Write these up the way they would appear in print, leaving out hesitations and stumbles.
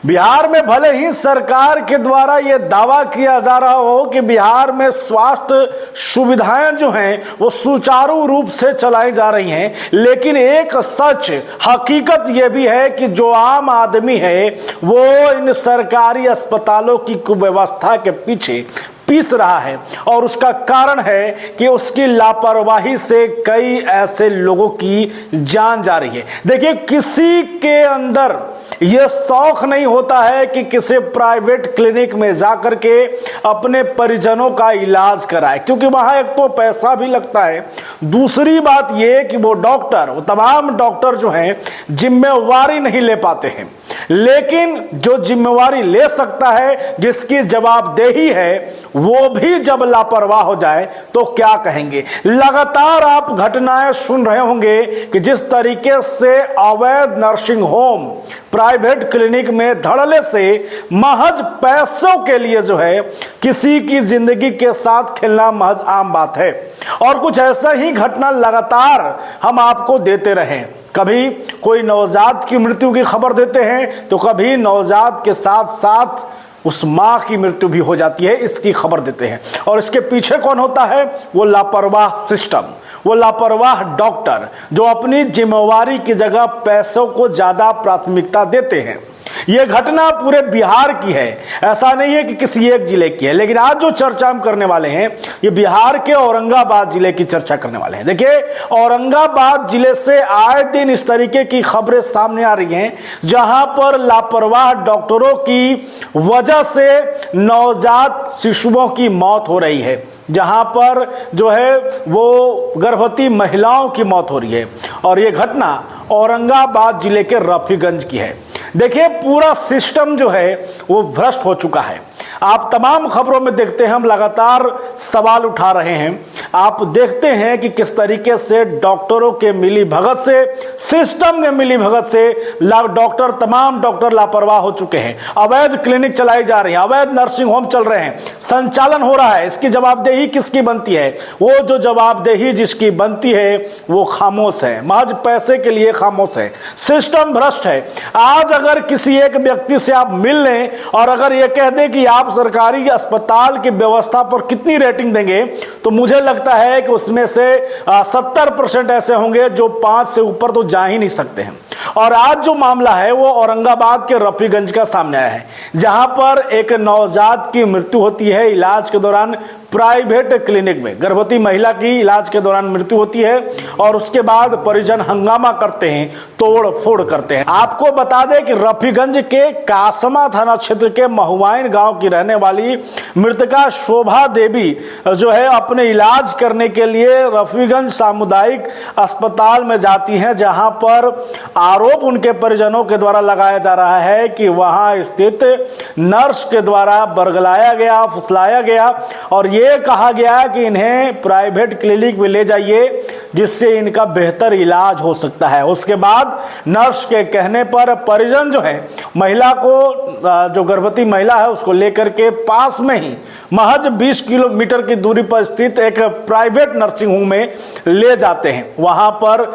बिहार में भले ही सरकार के द्वारा यह दावा किया जा रहा हो कि बिहार में स्वास्थ्य सुविधाएं जो हैं वो सुचारू रूप से चलाई जा रही हैं, लेकिन एक सच हकीकत यह भी है कि जो आम आदमी है वो इन सरकारी अस्पतालों की कुव्यवस्था के पीछे पीस रहा है। और उसका कारण है कि उसकी लापरवाही से कई ऐसे लोगों की जान जा रही है। देखिए, किसी के अंदर यह शौक नहीं होता है कि किसी प्राइवेट क्लिनिक में जाकर के अपने परिजनों का इलाज कराए, क्योंकि वहां एक तो पैसा भी लगता है, दूसरी बात यह कि वो तमाम डॉक्टर जो हैं जिम्मेवारी नहीं ले पाते हैं। लेकिन जो जिम्मेवारी ले सकता है, जिसकी जवाबदेही है, वो भी जब लापरवाह हो जाए तो क्या कहेंगे। लगातार आप घटनाएं सुन रहे होंगे कि जिस तरीके से अवैध नर्सिंग होम प्राइवेट क्लिनिक में धड़ल्ले से महज पैसों के लिए जो है किसी की जिंदगी के साथ खेलना महज आम बात है। और कुछ ऐसा ही घटना लगातार हम आपको देते रहे। कभी कोई नवजात की मृत्यु की खबर देते हैं तो कभी नवजात के साथ साथ उस मां की मृत्यु भी हो जाती है, इसकी खबर देते हैं। और इसके पीछे कौन होता है? वो लापरवाह सिस्टम, वो लापरवाह डॉक्टर जो अपनी जिम्मेवारी की जगह पैसों को ज्यादा प्राथमिकता देते हैं। यह घटना पूरे बिहार की है, ऐसा नहीं है कि किसी एक जिले की है। लेकिन आज जो चर्चा हम करने वाले हैं ये बिहार के औरंगाबाद जिले की चर्चा करने वाले हैं। देखिए, औरंगाबाद जिले से आए दिन इस तरीके की खबरें सामने आ रही हैं जहां पर लापरवाह डॉक्टरों की वजह से नवजात शिशुओं की मौत हो रही है, जहां पर जो है वो गर्भवती महिलाओं की मौत हो रही है। और यह घटना औरंगाबाद जिले के रफीगंज की है। देखिए, पूरा सिस्टम जो है वो भ्रष्ट हो चुका है। आप तमाम खबरों में देखते हैं, हम लगातार सवाल उठा रहे हैं। आप देखते हैं कि किस तरीके से डॉक्टरों के मिली भगत से, सिस्टम के मिली भगत से तमाम डॉक्टर लापरवाह हो चुके हैं। अवैध क्लिनिक चलाई जा रही है, अवैध नर्सिंग होम चल रहे हैं, संचालन हो रहा है। इसकी जवाबदेही किसकी बनती है? वो जो जवाबदेही जिसकी बनती है वो खामोश है, महज पैसे के लिए खामोश है। सिस्टम भ्रष्ट है। आज अगर किसी एक व्यक्ति से आप मिल लें और अगर ये कह दें कि आप सरकारी अस्पताल की व्यवस्था पर कितनी रेटिंग देंगे, तो मुझे लगता है कि उसमें से 70% ऐसे होंगे जो 5 से ऊपर तो जा ही नहीं सकते हैं। और आज जो मामला है वो औरंगाबाद के रफीगंज का सामने आया है, जहां पर एक नवजात की मृत्यु होती है इलाज के दौरान। प्राइवेट क्लिनिक में गर्भवती महिला की इलाज के दौरान मृत्यु होती है और उसके बाद परिजन हंगामा करते हैं, तोड़ फोड़ करते हैं। आपको बता दें कि रफीगंज के कासमा थाना क्षेत्र के महुआइन गांव की रहने वाली मृतका शोभा देवी जो है अपने इलाज करने के लिए रफीगंज सामुदायिक अस्पताल में जाती हैं, जहां पर आरोप उनके परिजनों के द्वारा लगाया जा रहा है कि वहां स्थित नर्स के द्वारा बरगलाया गया, फुसलाया गया और ये कहा गया कि इन्हें प्राइवेट क्लिनिक में ले जाइए जिससे इनका बेहतर इलाज हो सकता है। उसके बाद नर्स के कहने पर परिजन जो है महिला को, जो गर्भवती महिला है उसको लेकर के पास में ही महज 20 किलोमीटर की दूरी पर स्थित एक प्राइवेट नर्सिंग होम में ले जाते हैं। वहां पर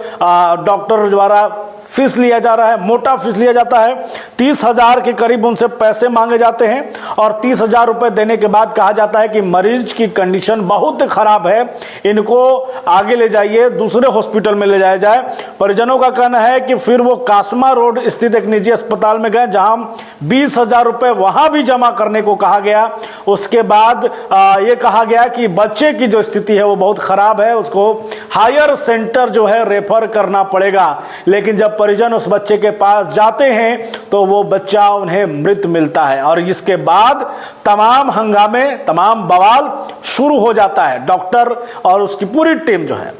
डॉक्टर द्वारा फीस लिया जा रहा है, मोटा फीस लिया जाता है। 30,000 के करीब उनसे पैसे मांगे जाते हैं और 30,000 रुपए देने के बाद कहा जाता है कि मरीज की कंडीशन बहुत खराब है, इनको आगे ले जाइए, दूसरे हॉस्पिटल में ले जाया जाए। परिजनों का कहना है कि फिर वो कासमा रोड स्थित एक निजी अस्पताल में गए, जहां 20,000 रुपए वहां भी जमा करने को कहा गया। उसके बाद ये कहा गया कि बच्चे की जो स्थिति है वो बहुत खराब है, उसको हायर सेंटर जो है रेफर करना पड़ेगा। लेकिन जब परिजन उस बच्चे के पास जाते हैं तो वो बच्चा उन्हें मृत मिलता है और इसके बाद तमाम हंगामे, तमाम बवाल शुरू हो जाता है। डॉक्टर और उसकी पूरी टीम जो है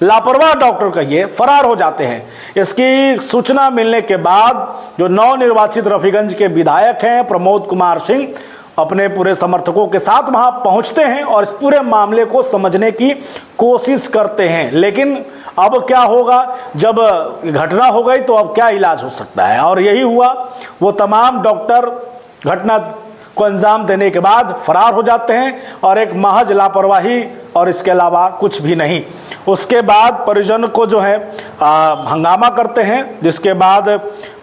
लापरवाह डॉक्टर कहिए फरार हो जाते हैं। इसकी सूचना मिलने के बाद जो नवनिर्वाचित रफीगंज के विधायक हैं प्रमोद कुमार सिंह अपने पूरे समर्थकों के साथ वहां पहुंचते हैं और इस पूरे मामले को समझने की कोशिश करते हैं। लेकिन अब क्या होगा, जब घटना हो गई तो अब क्या इलाज हो सकता है। और यही हुआ, वो तमाम डॉक्टर घटना को अंजाम देने के बाद फरार हो जाते हैं और एक महज लापरवाही और इसके अलावा कुछ भी नहीं। उसके बाद परिजन को जो है हंगामा करते हैं, जिसके बाद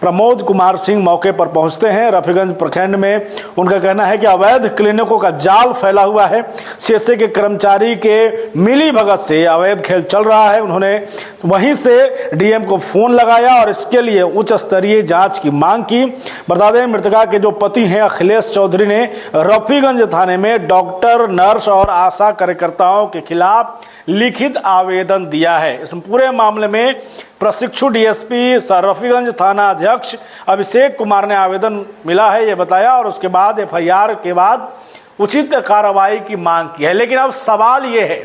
प्रमोद कुमार सिंह मौके पर पहुंचते हैं। रफीगंज प्रखंड में उनका कहना है कि अवैध क्लिनिकों का जाल फैला हुआ है। सीएससी के कर्मचारी के मिली भगत से अवैध खेल चल रहा है। उन्होंने वहीं से डीएम को फोन लगाया और इसके लिए उच्च स्तरीय जांच की मांग की। बता दें, मृतका के जो पति हैं अखिलेश चौधरी ने रफीगंज थाने में डॉक्टर, नर्स और आशा कार्यकर्ताओं के खिलाफ लिखित आवेदन दिया है। इस पूरे मामले में प्रशिक्षु डीएसपी रफीगंज थाना अध्यक्ष अभिषेक कुमार ने आवेदन मिला है ये बताया, और उसके बाद एफआईआर के बाद उचित कार्रवाई की मांग की है। लेकिन अब सवाल ये है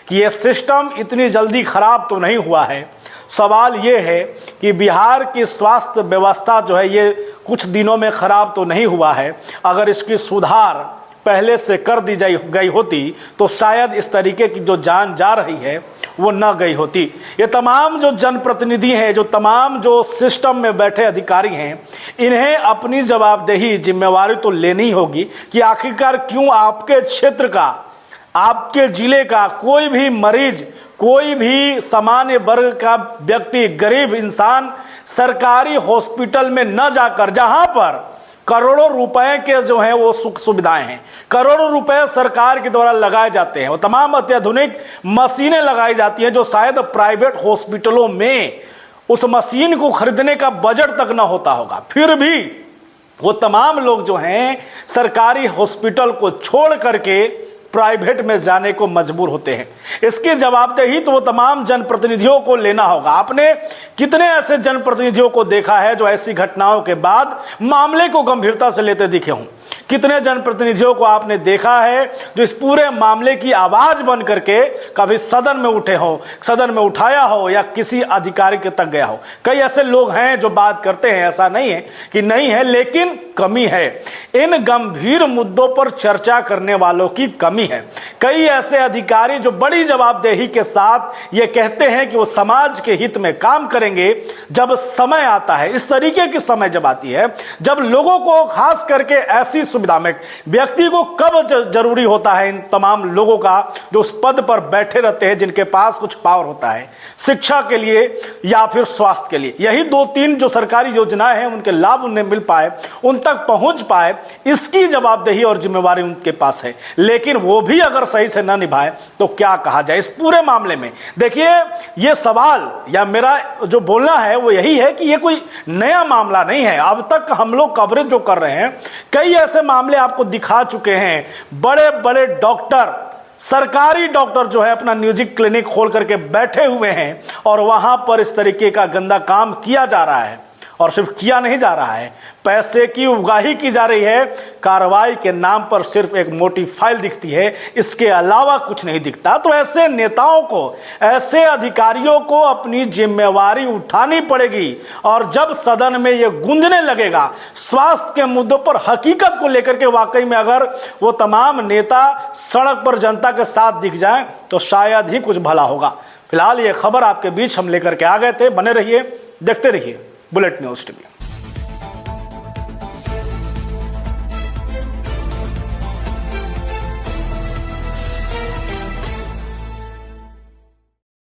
कि ये सिस्टम इतनी जल्दी खराब तो नहीं हुआ है। सवाल ये है कि बिहार की स्वास्थ्य व्यवस्था जो है ये कुछ दिनों में खराब तो नहीं हुआ है। अगर इसकी सुधार पहले से कर दी गई होती तो शायद इस तरीके की जो जान जा रही है वो न गई होती। ये तमाम जो जनप्रतिनिधि हैं, जो तमाम जो सिस्टम में बैठे अधिकारी हैं, इन्हें अपनी जवाबदेही, जिम्मेवारी तो लेनी होगी कि आखिरकार क्यों आपके क्षेत्र का, आपके जिले का कोई भी मरीज, कोई भी सामान्य वर्ग का व्यक्ति, गरीब इंसान सरकारी हॉस्पिटल में न जाकर, जहां पर करोड़ों रुपए के जो हैं वो सुख सुविधाएं हैं, करोड़ों रुपए सरकार के द्वारा लगाए जाते हैं, वो तमाम अत्याधुनिक मशीनें लगाई जाती हैं जो शायद प्राइवेट हॉस्पिटलों में उस मशीन को खरीदने का बजट तक ना होता होगा। फिर भी वो तमाम लोग जो हैं सरकारी हॉस्पिटल को छोड़ करके प्राइवेट में जाने को मजबूर होते हैं। इसकी जवाबदेही तो वो तमाम जनप्रतिनिधियों को लेना होगा। आपने कितने ऐसे जनप्रतिनिधियों को देखा है जो ऐसी घटनाओं के बाद मामले को गंभीरता से लेते दिखे हों? कितने जनप्रतिनिधियों को आपने देखा है जो इस पूरे मामले की आवाज बन करके कभी सदन में उठे हो, सदन में उठाया हो या किसी अधिकारी के तक गया हो? कई ऐसे लोग हैं जो बात करते हैं, ऐसा नहीं है कि नहीं है, लेकिन कमी है। इन गंभीर मुद्दों पर चर्चा करने वालों की कमी है। कई ऐसे अधिकारी जो बड़ी जवाबदेही के साथ ये कहते हैं कि वो समाज के हित में काम करेंगे, जब समय आता है, इस तरीके की समय जब आती है, जब लोगों को खास करके ऐसी सुविधा में व्यक्ति को कब जरूरी होता है, इन तमाम लोगों का जो उस पद पर बैठे रहते हैं, जिनके पास कुछ पावर होता है शिक्षा के लिए या फिर स्वास्थ्य के लिए, यही 2-3 जो सरकारी योजनाएं हैं उनके लाभ उन्हें मिल पाए, उन तक पहुंच पाए, इसकी जवाबदेही और जिम्मेवारी उनके पास है। लेकिन वो भी अगर सही से ना निभाए तो क्या कहा जाए इस पूरे मामले में? देखिए, ये सवाल या मेरा जो बोलना है वो यही है कि ये कोई नया मामला नहीं है। अब तक हम लोग कवरेज जो कर रहे हैं, कई ऐसे मामले आपको दिखा चुके हैं। बड़े बड़े डॉक्टर, सरकारी डॉक्टर जो है अपना निजी क्लिनिक खोल करके बैठे हुए हैं और वहां पर इस तरीके का गंदा काम किया जा रहा है। और सिर्फ किया नहीं जा रहा है, पैसे की उगाही की जा रही है। कार्रवाई के नाम पर सिर्फ एक मोटी फाइल दिखती है, इसके अलावा कुछ नहीं दिखता। तो ऐसे नेताओं को, ऐसे अधिकारियों को अपनी जिम्मेवारी उठानी पड़ेगी। और जब सदन में यह गूंजने लगेगा स्वास्थ्य के मुद्दों पर, हकीकत को लेकर के, वाकई में अगर वो तमाम नेता सड़क पर जनता के साथ दिख जाएं तो शायद ही कुछ भला होगा। फिलहाल ये खबर आपके बीच हम लेकर के आ गए थे। बने रहिए, देखते रहिए बुलेट न्यूज़ टीवी।